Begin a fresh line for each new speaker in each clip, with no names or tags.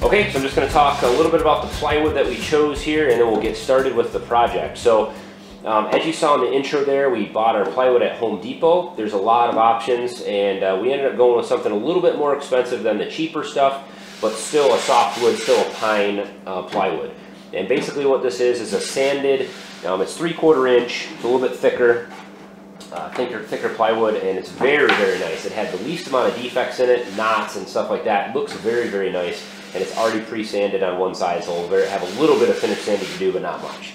Okay, so I'm just going to talk a little bit about the plywood that we chose here, and then we'll get started with the project. So as you saw in the intro there, we bought our plywood at Home Depot. There's a lot of options, and we ended up going with something a little bit more expensive than the cheaper stuff, but still a softwood, still a pine plywood. And basically what this is a sanded, it's 3/4 inch, it's a little bit thicker, thicker plywood, and it's very, very nice. It had the least amount of defects in it, knots and stuff like that. It looks very, very nice, and it's already pre-sanded on one side, so we'll have a little bit of finish sanding to do, but not much.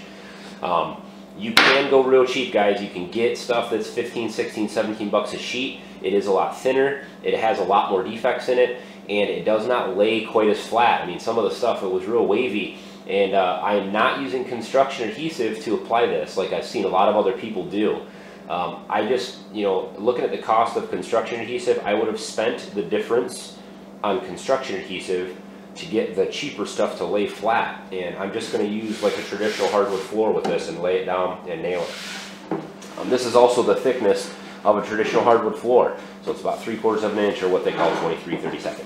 You can go real cheap, guys. You can get stuff that's 15, 16, 17 bucks a sheet. It is a lot thinner, it has a lot more defects in it, and it does not lay quite as flat. I mean, some of the stuff, it was real wavy, and I am not using construction adhesive to apply this like I've seen a lot of other people do. I just, looking at the cost of construction adhesive, I would have spent the difference on construction adhesive to get the cheaper stuff to lay flat, and I'm just going to use like a traditional hardwood floor with this and lay it down and nail it. This is also the thickness of a traditional hardwood floor, so it's about 3/4 of an inch, or what they call 23/32.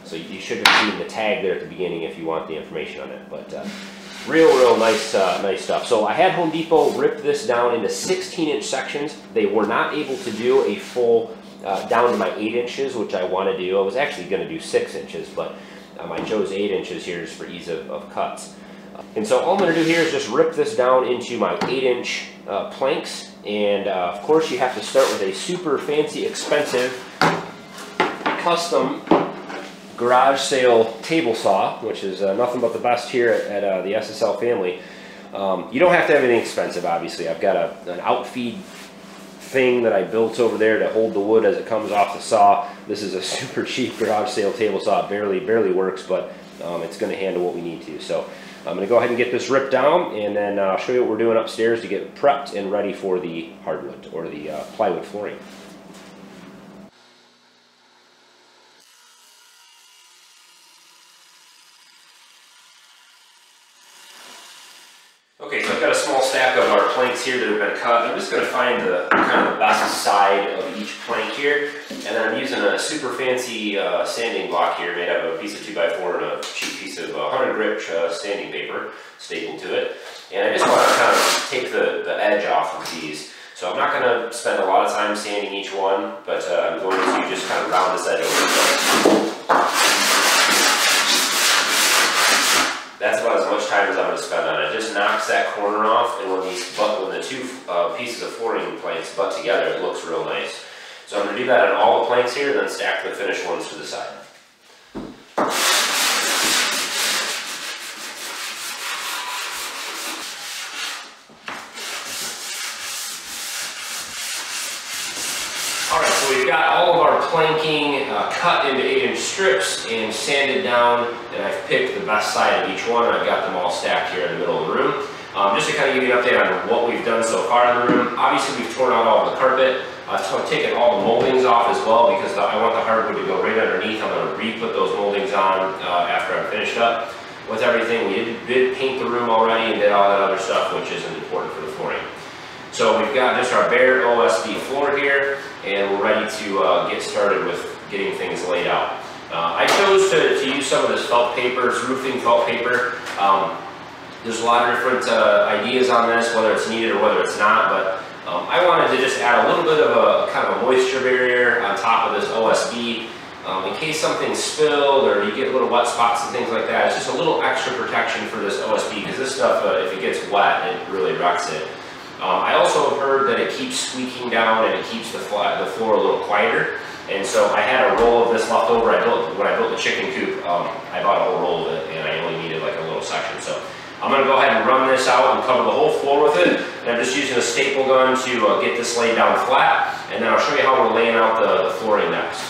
So you should have seen the tag there at the beginning if you want the information on it, but real nice nice stuff. So I had Home Depot rip this down into 16-inch sections. They were not able to do a full down to my 8 inches, which I want to do. I was actually going to do 6 inches, but I chose 8 inches here just for ease of cuts. And so all I'm going to do here is just rip this down into my 8-inch planks. And of course you have to start with a super fancy, expensive, custom garage sale table saw, which is nothing but the best here at the SSL Family. You don't have to have anything expensive, obviously. I've got an outfeed thing that I built over there to hold the wood as it comes off the saw. This is a super cheap garage sale table saw. It barely works, but it's going to handle what we need to. So I'm going to go ahead and get this ripped down, and then I'll show you what we're doing upstairs to get prepped and ready for the hardwood or the plywood flooring. Okay, so I've got a small stack of our planks here that have been cut. I'm just going to find the kind of the best side of each plank here, and then I'm using a super fancy sanding block here made out of a piece of 2x4 and a cheap piece of 100 grit sanding paper stapled to it. And I just want to kind of take the edge off of these. So I'm not going to spend a lot of time sanding each one, but I'm going to just kind of round this edge over. That's about as much time as I'm going to spend on it. It just knocks that corner off, and when the two pieces of flooring planks butt together, it looks real nice. So I'm going to do that on all the planks here, and then stack the finished ones to the side. Alright, so we've got all of our planking cut into 8-inch strips and sanded down, and I've picked the best side of each one, and I've got them all stacked here in the middle of the room. Just to kind of give you an update on what we've done so far in the room, obviously we've torn out all the carpet. I've taken all the moldings off as well, because I want the hardwood to go right underneath. I'm going to re-put those moldings on after I'm finished up with everything. We did paint the room already and did all that other stuff, which isn't important for the flooring. So we've got just our bare OSB floor here, and we're ready to get started with getting things laid out. I chose to use some of this felt paper, it's roofing felt paper. There's a lot of different ideas on this, whether it's needed or whether it's not, but I wanted to just add a little bit of a kind of a moisture barrier on top of this OSB in case something's spilled or you get little wet spots and things like that. It's just a little extra protection for this OSB, because this stuff, if it gets wet, it really wrecks it. I also have heard that it keeps squeaking down and it keeps the floor a little quieter. And so I had a roll of this left over. When I built the chicken coop, I bought a whole roll of it, and I only needed like a little section. So I'm going to go ahead and run this out and cover the whole floor with it. And I'm just using a staple gun to get this laid down flat. And then I'll show you how we're laying out the flooring next.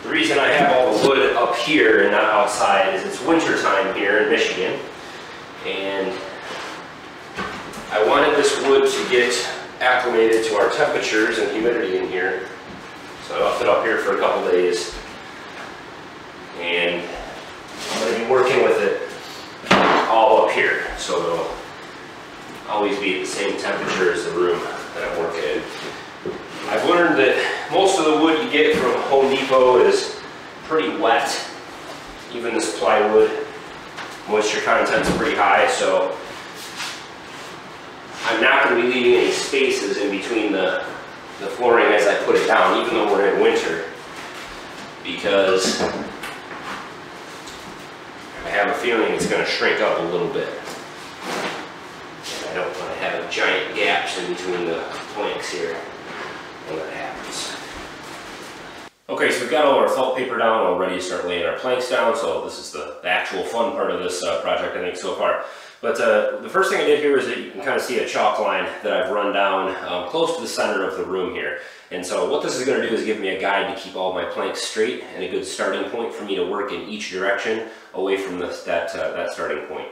The reason I have all the wood up here and not outside is it's winter time here in Michigan, and I wanted this wood to get acclimated to our temperatures and humidity in here. So I left it up here for a couple days, and I'm going to be working with it all up here, so it'll always be at the same temperature as the room that I'm working in. I've learned that most of the wood you get from Home Depot is pretty wet. Even this plywood, moisture content's pretty high, so I'm not going to be leaving any spaces in between the flooring as I put it down, even though we're in winter, because I have a feeling it's going to shrink up a little bit. And I don't want to have giant gaps in between the planks here when that happens. Okay, so we've got all our felt paper down, all ready to start laying our planks down, so this is the actual fun part of this project, I think, so far. But the first thing I did here is that you can kind of see a chalk line that I've run down close to the center of the room here. And so what this is going to do is give me a guide to keep all my planks straight and a good starting point for me to work in each direction away from that starting point.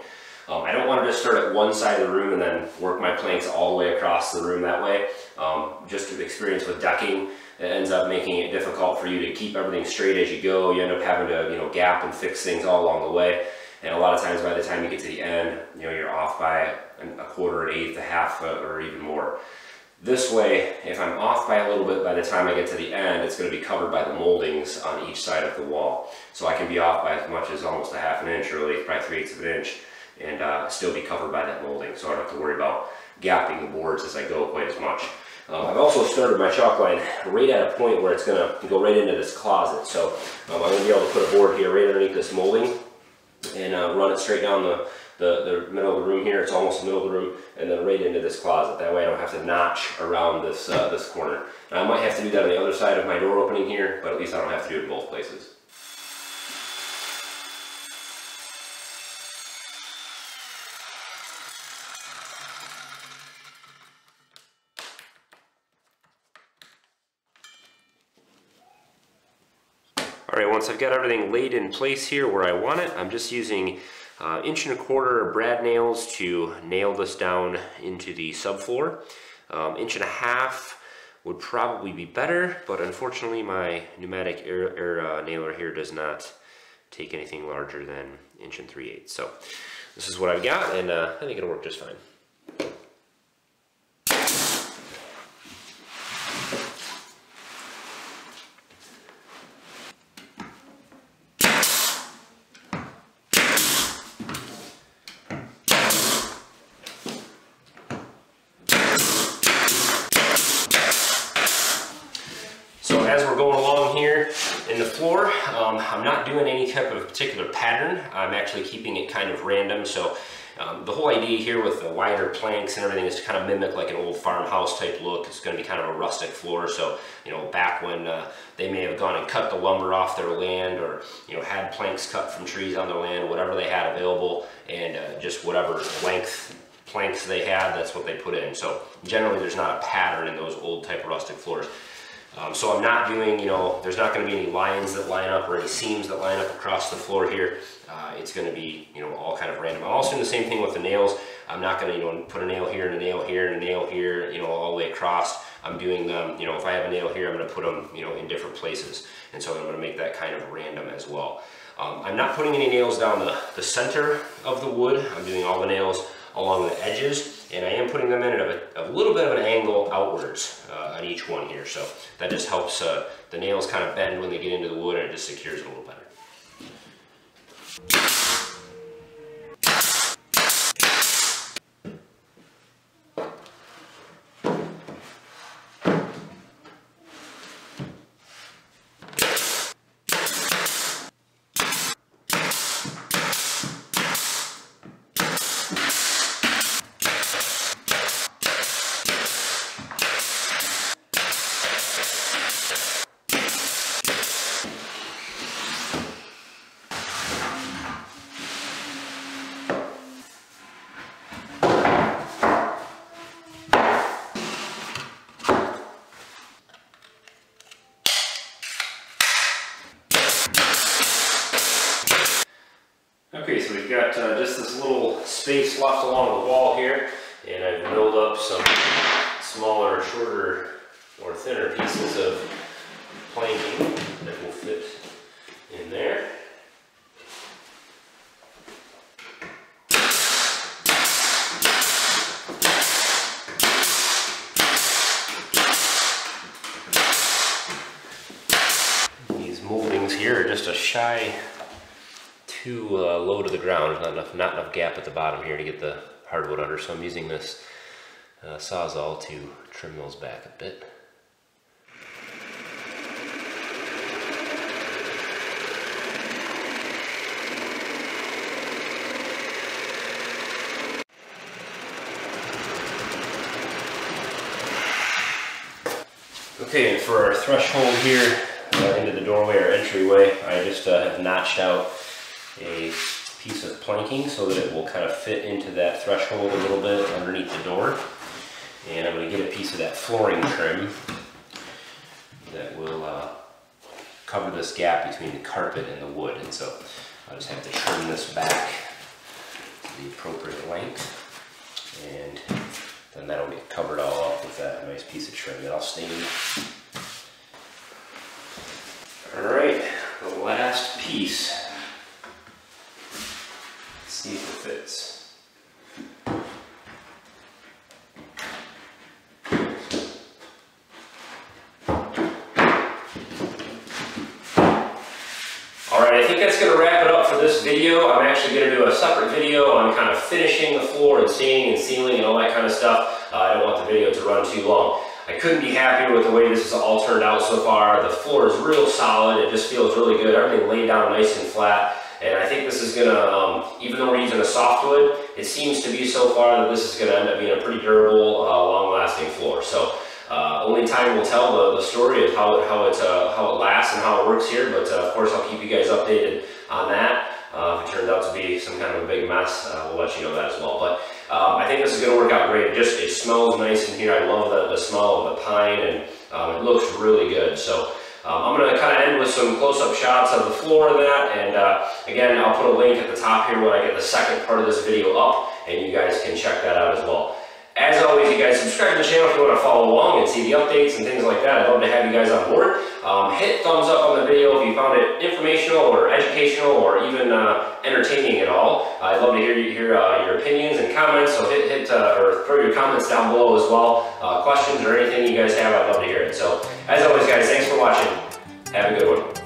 I don't want to just start at one side of the room and then work my planks all the way across the room that way. Just to experience with decking, it ends up making it difficult for you to keep everything straight as you go. You end up having to, gap and fix things all along the way. And a lot of times by the time you get to the end, you're off by a quarter, an eighth, a half, or even more. This way, if I'm off by a little bit by the time I get to the end, it's going to be covered by the moldings on each side of the wall. So I can be off by as much as almost a half an inch, really probably 3/8 of an inch, and still be covered by that molding. So I don't have to worry about gapping the boards as I go quite as much. I've also started my chalk line right at a point where it's going to go right into this closet. So I'm going to be able to put a board here right underneath this molding and run it straight down the middle of the room here. It's almost the middle of the room, and then right into this closet. That way I don't have to notch around this this corner. Now I might have to do that on the other side of my door opening here, but at least I don't have to do it in both places. Alright, once I've got everything laid in place here where I want it, I'm just using 1¼ brad nails to nail this down into the subfloor. 1½ would probably be better, but unfortunately my pneumatic air nailer here does not take anything larger than 1 3/8. So this is what I've got, and I think it'll work just fine. As we're going along here in the floor, I'm not doing any type of particular pattern. I'm actually keeping it kind of random. So the whole idea here with the wider planks and everything is to kind of mimic like an old farmhouse type look. It's going to be kind of a rustic floor. So, back when they may have gone and cut the lumber off their land, or, had planks cut from trees on their land, whatever they had available, and just whatever length planks they had, that's what they put in. So generally there's not a pattern in those old type of rustic floors. So I'm not doing, there's not going to be any lines that line up or any seams that line up across the floor here. It's going to be, all kind of random. I'm also doing the same thing with the nails. I'm not going to, put a nail here and a nail here and a nail here, all the way across. I'm doing them, if I have a nail here, I'm going to put them, in different places. And so I'm going to make that kind of random as well. I'm not putting any nails down the center of the wood. I'm doing all the nails along the edges, and I am putting them in at a little bit of an angle outwards on each one here. So that just helps the nails kind of bend when they get into the wood, and it just secures it a little better. Okay, so we've got just this little space left along the wall here, and I've milled up some smaller, shorter, or thinner pieces of planking that will fit in there. These moldings here are just a shy too low to the ground. There's not enough gap at the bottom here to get the hardwood under, so I'm using this Sawzall to trim those back a bit. Okay, and for our threshold here into the doorway or entryway, I just have notched out a piece of planking so that it will kind of fit into that threshold a little bit underneath the door. And I'm going to get a piece of that flooring trim that will cover this gap between the carpet and the wood. And so I'll just have to trim this back to the appropriate length, and then that'll get covered all up with that nice piece of trim that I'll stain. Alright, the last piece. Let's see if it fits. Alright, I think that's going to wrap it up for this video. I'm actually going to do a separate video on kind of finishing the floor and staining and sealing and all that kind of stuff. I don't want the video to run too long. I couldn't be happier with the way this has all turned out so far. The floor is real solid. It just feels really good. Everything laid down nice and flat. And I think this is going to, even though we're using a softwood, it seems to be so far that this is going to end up being a pretty durable, long-lasting floor. So only time will tell the story of how it lasts and how it works here. But of course, I'll keep you guys updated on that. If it turns out to be some kind of a big mess, we'll let you know that as well. But I think this is going to work out great. It smells nice in here. I love the smell of the pine, and it looks really good. So I'm going to kind of end with some close-up shots of the floor and that. And again, I'll put a link at the top here when I get the second part of this video up, and you guys can check that out as well. As always, you guys subscribe to the channel if you want to follow along and see the updates and things like that. I'd love to have you guys on board. Hit thumbs up on the video if you found it informational or educational or even entertaining at all. I'd love to hear your opinions and comments, so or throw your comments down below as well. Questions or anything you guys have, I'd love to hear it. So, as always, guys, thanks for watching. Have a good one.